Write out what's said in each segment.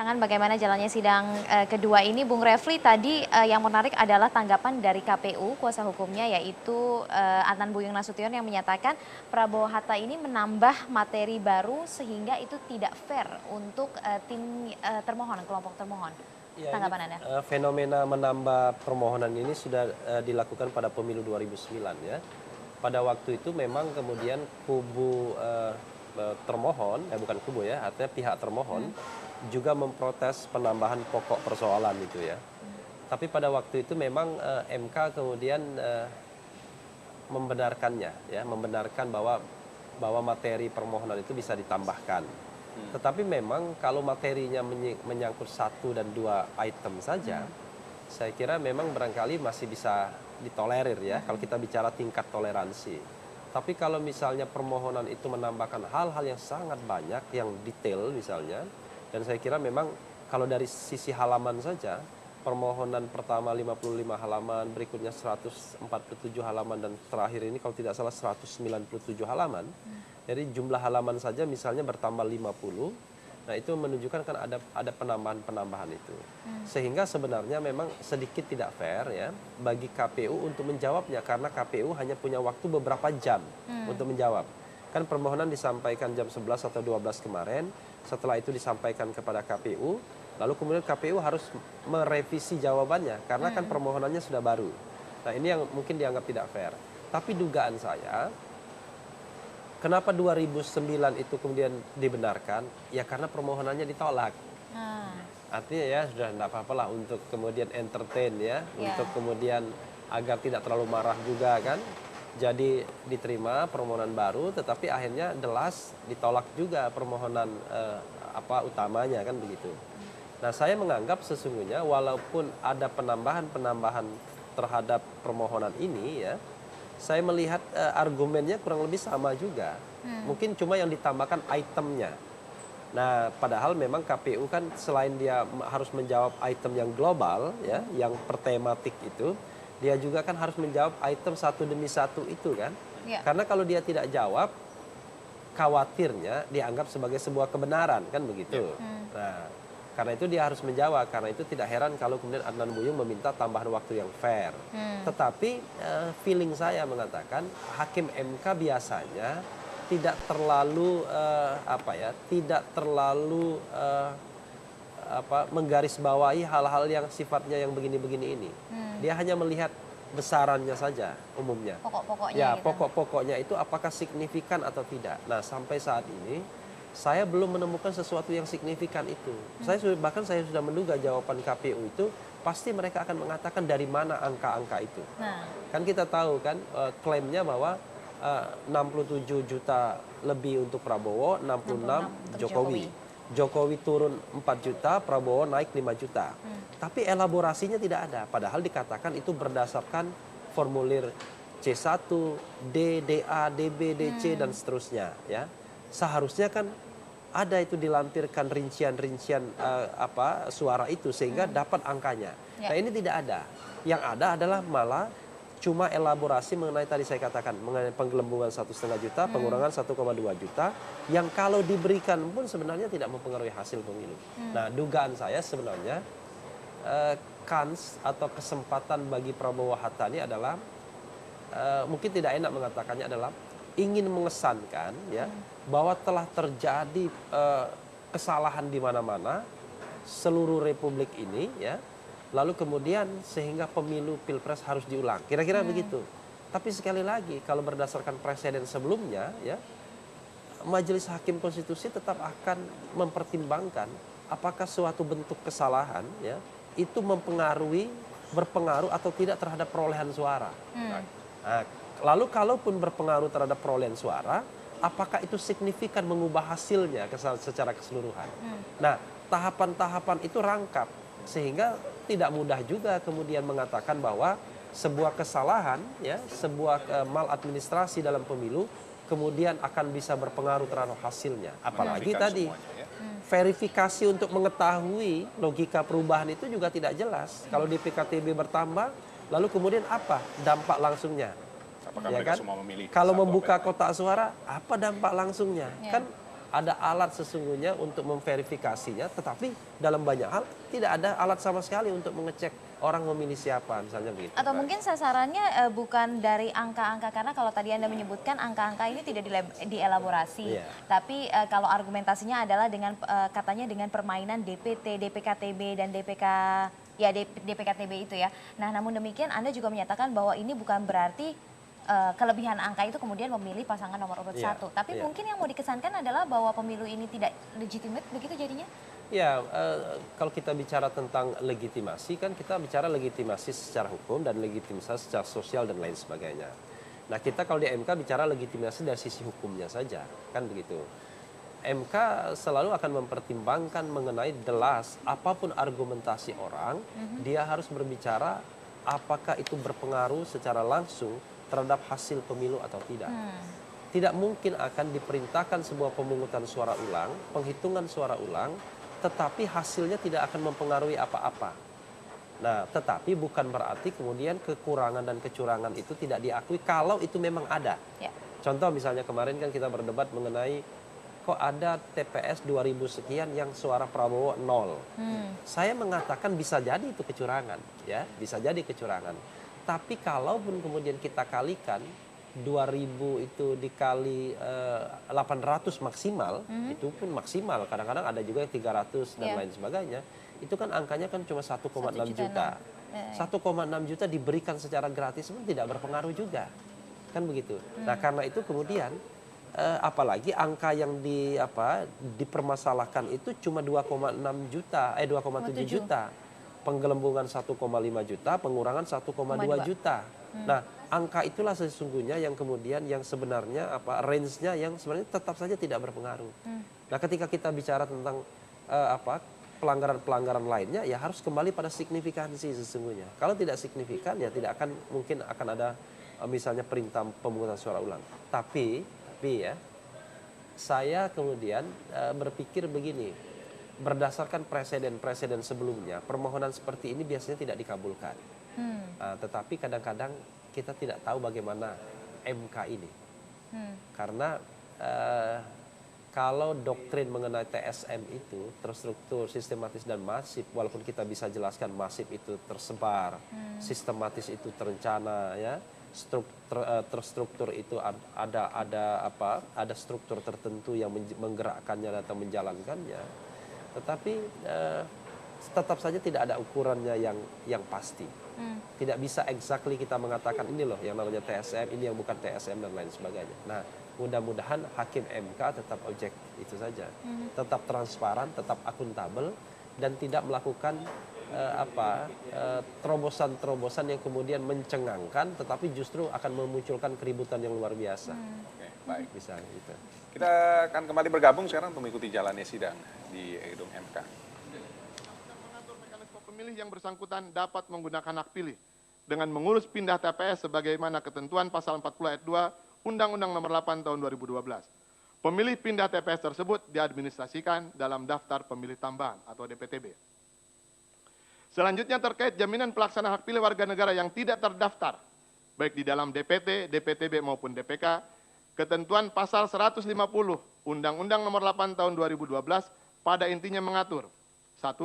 perkembangan bagaimana jalannya sidang kedua ini, Bung Refli, tadi yang menarik adalah tanggapan dari KPU, kuasa hukumnya yaitu Adnan Buyung Nasution yang menyatakan Prabowo Hatta ini menambah materi baru sehingga itu tidak fair untuk tim termohon, kelompok termohon. Ya, Tanggapan Anda? fenomena menambah permohonan ini sudah dilakukan pada pemilu 2009 ya. Pada waktu itu memang kemudian kubu termohon, bukan kubu ya, artinya pihak termohon juga memprotes penambahan pokok persoalan itu ya. Tapi pada waktu itu memang MK kemudian membenarkannya ya, membenarkan bahwa materi permohonan itu bisa ditambahkan. Tetapi memang kalau materinya menyangkut satu dan dua item saja, saya kira memang barangkali masih bisa ditolerir ya, kalau kita bicara tingkat toleransi. Tapi kalau misalnya permohonan itu menambahkan hal-hal yang sangat banyak, yang detail misalnya, dan saya kira memang kalau dari sisi halaman saja, permohonan pertama 55 halaman, berikutnya 147 halaman, dan terakhir ini kalau tidak salah 197 halaman. Jadi jumlah halaman saja misalnya bertambah 50, nah itu menunjukkan kan ada penambahan-penambahan itu. Sehingga sebenarnya memang sedikit tidak fair ya bagi KPU untuk menjawabnya, karena KPU hanya punya waktu beberapa jam untuk menjawab. Kan permohonan disampaikan jam 11 atau 12 kemarin, setelah itu disampaikan kepada KPU, lalu kemudian KPU harus merevisi jawabannya karena kan permohonannya sudah baru. Nah, ini yang mungkin dianggap tidak fair. Tapi dugaan saya, kenapa 2009 itu kemudian dibenarkan? Ya karena permohonannya ditolak. Artinya ya sudah tidak apa-apa lah untuk kemudian entertain ya, untuk kemudian agar tidak terlalu marah juga kan. Jadi diterima permohonan baru, tetapi akhirnya delas ditolak juga permohonan utamanya kan begitu. Nah, saya menganggap sesungguhnya walaupun ada penambahan-penambahan terhadap permohonan ini ya, saya melihat argumennya kurang lebih sama juga. Mungkin cuma yang ditambahkan itemnya. Nah, padahal memang KPU kan selain dia harus menjawab item yang global ya, yang per tematik itu, dia juga kan harus menjawab item satu demi satu itu kan. Karena kalau dia tidak jawab, khawatirnya dianggap sebagai sebuah kebenaran kan begitu. Nah, karena itu dia harus menjawab, karena itu tidak heran kalau kemudian Adnan Buyung meminta tambahan waktu yang fair. Tetapi feeling saya mengatakan hakim MK biasanya tidak terlalu menggarisbawahi hal-hal yang sifatnya yang begini-begini ini. Dia hanya melihat besarannya saja umumnya. Pokok-pokoknya. Ya, gitu. pokok-pokoknya itu apakah signifikan atau tidak. Nah, sampai saat ini saya belum menemukan sesuatu yang signifikan itu. Saya sudah menduga jawaban KPU itu pasti mereka akan mengatakan dari mana angka-angka itu. Kan kita tahu kan klaimnya bahwa 67 juta lebih untuk Prabowo, 66 Jokowi. Jokowi turun 4 juta, Prabowo naik 5 juta. Tapi elaborasinya tidak ada. Padahal dikatakan itu berdasarkan formulir C1, D, DA, DB, DC, dan seterusnya. Ya. Seharusnya kan ada itu dilampirkan rincian-rincian suara itu sehingga dapat angkanya. Nah, ini tidak ada. Yang ada adalah malah cuma elaborasi mengenai tadi saya katakan mengenai penggelembungan 1,5 juta, pengurangan 1,2 juta yang kalau diberikan pun sebenarnya tidak mempengaruhi hasil pemilu. Nah, dugaan saya sebenarnya kans atau kesempatan bagi Prabowo Hatta ini adalah mungkin tidak enak mengatakannya, adalah ingin mengesankan ya bahwa telah terjadi kesalahan di mana-mana seluruh republik ini ya. Lalu kemudian sehingga pemilu pilpres harus diulang. Kira-kira begitu. Tapi sekali lagi kalau berdasarkan presiden sebelumnya ya, Majelis Hakim Konstitusi tetap akan mempertimbangkan apakah suatu bentuk kesalahan ya itu berpengaruh atau tidak terhadap perolehan suara. Nah, lalu kalaupun berpengaruh terhadap perolehan suara, apakah itu signifikan mengubah hasilnya secara keseluruhan? Nah, tahapan-tahapan itu rangkap sehingga tidak mudah juga kemudian mengatakan bahwa sebuah kesalahan ya, sebuah maladministrasi dalam pemilu kemudian akan bisa berpengaruh terhadap hasilnya. Apalagi tadi verifikasi untuk mengetahui logika perubahan itu juga tidak jelas. Kalau di PKTB bertambah, lalu kemudian apa dampak langsungnya? Apakah Ya mereka kan? semua memilih Kalau satu membuka apa? kotak suara, apa dampak langsungnya? Kan ada alat sesungguhnya untuk memverifikasinya, tetapi dalam banyak hal tidak ada alat sama sekali untuk mengecek orang memilih siapa, misalnya begitu. Atau mungkin sasarannya bukan dari angka-angka, karena kalau tadi Anda menyebutkan angka-angka ini tidak dielaborasi. Iya. Tapi kalau argumentasinya adalah dengan katanya dengan permainan DPT, DPKTB dan DPKTB itu ya. Nah, namun demikian Anda juga menyatakan bahwa ini bukan berarti kelebihan angka itu kemudian memilih pasangan nomor urut Iya, 1. Tapi iya. mungkin yang mau dikesankan adalah bahwa pemilu ini tidak legitimate, begitu jadinya? Ya, kalau kita bicara tentang legitimasi, kan kita bicara legitimasi secara hukum dan legitimasi secara sosial dan lain sebagainya. Nah, kita kalau di MK bicara legitimasi dari sisi hukumnya saja, kan begitu. MK selalu akan mempertimbangkan mengenai jelas apapun argumentasi orang, dia harus berbicara apakah itu berpengaruh secara langsung terhadap hasil pemilu atau tidak. Tidak mungkin akan diperintahkan sebuah pemungutan suara ulang, penghitungan suara ulang, tetapi hasilnya tidak akan mempengaruhi apa-apa. Nah, tetapi bukan berarti kemudian kekurangan dan kecurangan itu tidak diakui kalau itu memang ada. Ya. Contoh misalnya kemarin kan kita berdebat mengenai kok ada TPS 2000 sekian yang suara Prabowo 0. Saya mengatakan bisa jadi itu kecurangan, ya, bisa jadi kecurangan. Tapi kalaupun kemudian kita kalikan 2000 itu dikali 800 maksimal, itu pun maksimal. Kadang-kadang ada juga yang 300 dan lain sebagainya. Itu kan angkanya kan cuma 1,6 juta. 1,6 juta diberikan secara gratis pun tidak berpengaruh juga. Kan begitu. Nah, karena itu kemudian apalagi angka yang dipermasalahkan itu cuma 2,6 juta, 2,7 juta. Penggelembungan 1,5 juta, pengurangan 1,2 juta. Nah, angka itulah sesungguhnya yang kemudian yang sebenarnya range-nya yang sebenarnya tetap saja tidak berpengaruh. Nah, ketika kita bicara tentang pelanggaran-pelanggaran lainnya, ya harus kembali pada signifikansi sesungguhnya. Kalau tidak signifikan, ya tidak akan mungkin akan ada misalnya perintah pemungutan suara ulang. Tapi ya, saya kemudian berpikir begini. Berdasarkan presiden-presiden sebelumnya, permohonan seperti ini biasanya tidak dikabulkan. Tetapi kadang-kadang kita tidak tahu bagaimana MK ini. Karena kalau doktrin mengenai TSM itu terstruktur, sistematis dan masif, walaupun kita bisa jelaskan masif itu tersebar, sistematis itu terencana, ya, terstruktur itu ada struktur tertentu yang menggerakkannya atau menjalankannya. Tetapi tetap saja tidak ada ukurannya yang pasti. Tidak bisa exactly kita mengatakan ini loh yang namanya TSM, ini yang bukan TSM dan lain sebagainya. Nah, mudah-mudahan hakim MK tetap objektif itu saja. Tetap transparan, tetap akuntabel dan tidak melakukan terobosan-terobosan yang kemudian mencengangkan tetapi justru akan memunculkan keributan yang luar biasa. Oke, baik. Bisa gitu. Kita akan kembali bergabung sekarang untuk mengikuti jalannya sidang di gedung MK. Mengatur mekanisme pemilih yang bersangkutan dapat menggunakan hak pilih dengan mengurus pindah TPS sebagaimana ketentuan pasal 40 ayat 2 Undang-Undang Nomor 8 Tahun 2012. Pemilih pindah TPS tersebut diadministrasikan dalam daftar pemilih tambahan atau DPTB. Selanjutnya terkait jaminan pelaksanaan hak pilih warga negara yang tidak terdaftar, baik di dalam DPT, DPTB maupun DPK, ketentuan pasal 150 Undang-Undang Nomor 8 Tahun 2012 pada intinya mengatur: 1.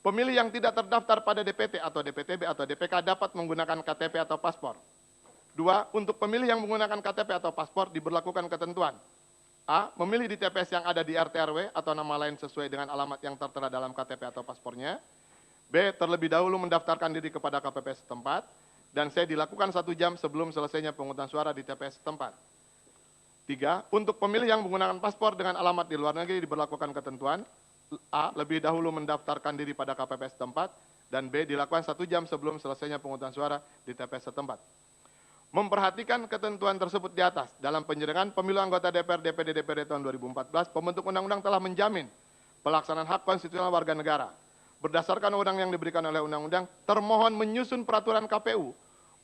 Pemilih yang tidak terdaftar pada DPT atau DPTB atau DPK dapat menggunakan KTP atau paspor. 2. Untuk pemilih yang menggunakan KTP atau paspor diberlakukan ketentuan: A. Memilih di TPS yang ada di RT RW atau nama lain sesuai dengan alamat yang tertera dalam KTP atau paspornya. B. Terlebih dahulu mendaftarkan diri kepada KPPS setempat. Dan C. Dilakukan 1 jam sebelum selesainya pemungutan suara di TPS setempat. 3. Untuk pemilih yang menggunakan paspor dengan alamat di luar negeri diberlakukan ketentuan: A. Lebih dahulu mendaftarkan diri pada KPPS setempat. Dan B. Dilakukan 1 jam sebelum selesainya pemungutan suara di TPS setempat. Memperhatikan ketentuan tersebut di atas, dalam penyelenggaraan pemilu anggota DPR, DPD, DPD tahun 2014, pembentuk undang-undang telah menjamin pelaksanaan hak konstitusional warga negara. Berdasarkan undang yang diberikan oleh undang-undang, termohon menyusun peraturan KPU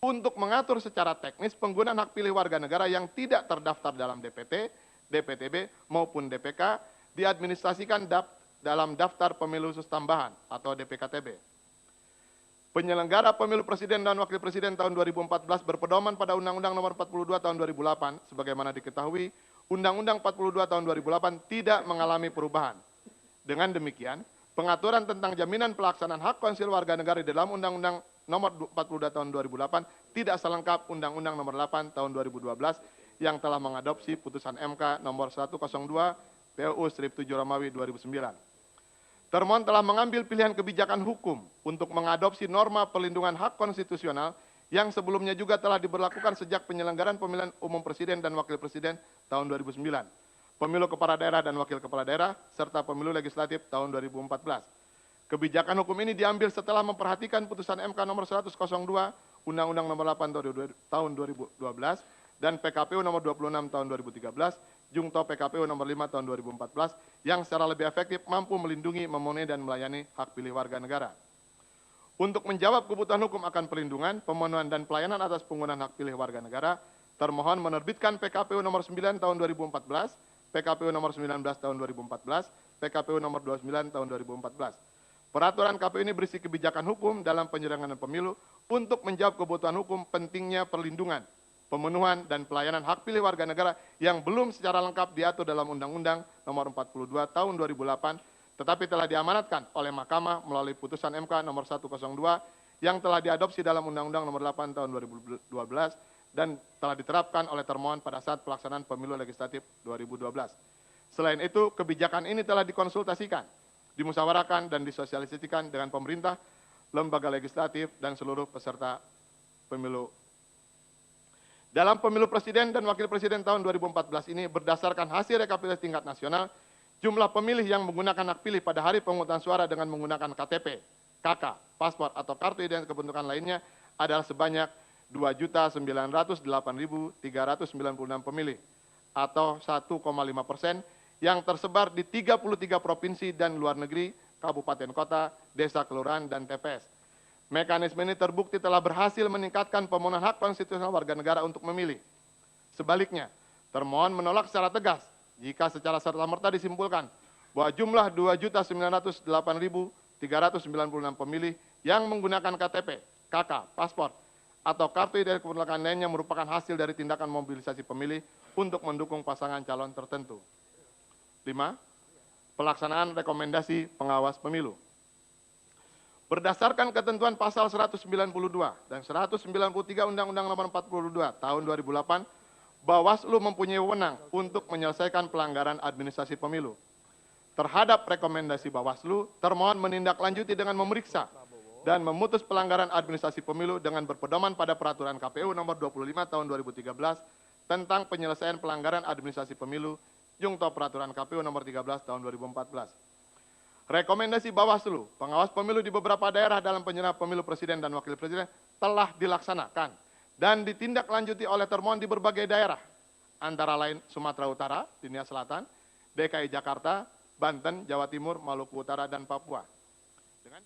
untuk mengatur secara teknis penggunaan hak pilih warga negara yang tidak terdaftar dalam DPT, DPTB maupun DPK diadministrasikan dalam daftar pemilu khusus tambahan atau DPKTB. Penyelenggara pemilu presiden dan wakil presiden tahun 2014 berpedoman pada Undang-Undang Nomor 42 tahun 2008, sebagaimana diketahui, Undang-Undang 42 tahun 2008 tidak mengalami perubahan. Dengan demikian, pengaturan tentang jaminan pelaksanaan hak konsil warga negara di dalam Undang-Undang nomor 42 tahun 2008 tidak selengkap Undang-Undang nomor 8 tahun 2012 yang telah mengadopsi putusan MK nomor 102 PUU strip 7 Romawi 2009. Termohon telah mengambil pilihan kebijakan hukum untuk mengadopsi norma perlindungan hak konstitusional yang sebelumnya juga telah diberlakukan sejak penyelenggaraan pemilihan umum presiden dan wakil presiden tahun 2009, pemilu kepala daerah dan wakil kepala daerah, serta pemilu legislatif tahun 2014. Kebijakan hukum ini diambil setelah memperhatikan putusan MK nomor 102, Undang-Undang nomor 8 tahun 2012, dan PKPU nomor 26 tahun 2013, Jungto PKPU nomor 5 tahun 2014, yang secara lebih efektif mampu melindungi, memenuhi, dan melayani hak pilih warga negara. Untuk menjawab kebutuhan hukum akan perlindungan, pemenuhan, dan pelayanan atas penggunaan hak pilih warga negara, termohon menerbitkan PKPU nomor 9 tahun 2014, PKPU nomor 19 tahun 2014, PKPU nomor 29 tahun 2014. Peraturan KPU ini berisi kebijakan hukum dalam penyelenggaraan pemilu untuk menjawab kebutuhan hukum pentingnya perlindungan, pemenuhan, dan pelayanan hak pilih warga negara yang belum secara lengkap diatur dalam Undang-Undang nomor 42 tahun 2008, tetapi telah diamanatkan oleh Mahkamah melalui putusan MK nomor 102 yang telah diadopsi dalam Undang-Undang nomor 8 tahun 2012 dan telah diterapkan oleh termohon pada saat pelaksanaan pemilu legislatif 2012. Selain itu, kebijakan ini telah dikonsultasikan, dimusyawarahkan, dan disosialisasikan dengan pemerintah, lembaga legislatif, dan seluruh peserta pemilu. Dalam pemilu presiden dan wakil presiden tahun 2014 ini berdasarkan hasil rekapitulasi tingkat nasional, jumlah pemilih yang menggunakan hak pilih pada hari pemungutan suara dengan menggunakan KTP, KK, paspor, atau kartu identitas kependudukan lainnya adalah sebanyak 2.908.396 pemilih atau 1,5% yang tersebar di 33 provinsi dan luar negeri, kabupaten kota, desa kelurahan, dan TPS. Mekanisme ini terbukti telah berhasil meningkatkan pemenuhan hak konstitusional warga negara untuk memilih. Sebaliknya, termohon menolak secara tegas jika secara serta-merta disimpulkan bahwa jumlah 2.908.396 pemilih yang menggunakan KTP, KK, paspor, atau kartu identitas kependudukan lainnya merupakan hasil dari tindakan mobilisasi pemilih untuk mendukung pasangan calon tertentu. 5. Pelaksanaan rekomendasi pengawas pemilu. Berdasarkan ketentuan pasal 192 dan 193 Undang-Undang nomor 42 tahun 2008, Bawaslu mempunyai wewenang untuk menyelesaikan pelanggaran administrasi pemilu. Terhadap rekomendasi Bawaslu, termohon menindaklanjuti dengan memeriksa dan memutus pelanggaran administrasi pemilu dengan berpedoman pada peraturan KPU nomor 25 tahun 2013 tentang penyelesaian pelanggaran administrasi pemilu, Jungto peraturan KPU nomor 13 tahun 2014. Rekomendasi Bawaslu, pengawas pemilu di beberapa daerah dalam penyelenggaraan pemilu presiden dan wakil presiden telah dilaksanakan dan ditindaklanjuti oleh termohon di berbagai daerah, antara lain Sumatera Utara, Dunia Selatan, DKI Jakarta, Banten, Jawa Timur, Maluku Utara, dan Papua. Dengan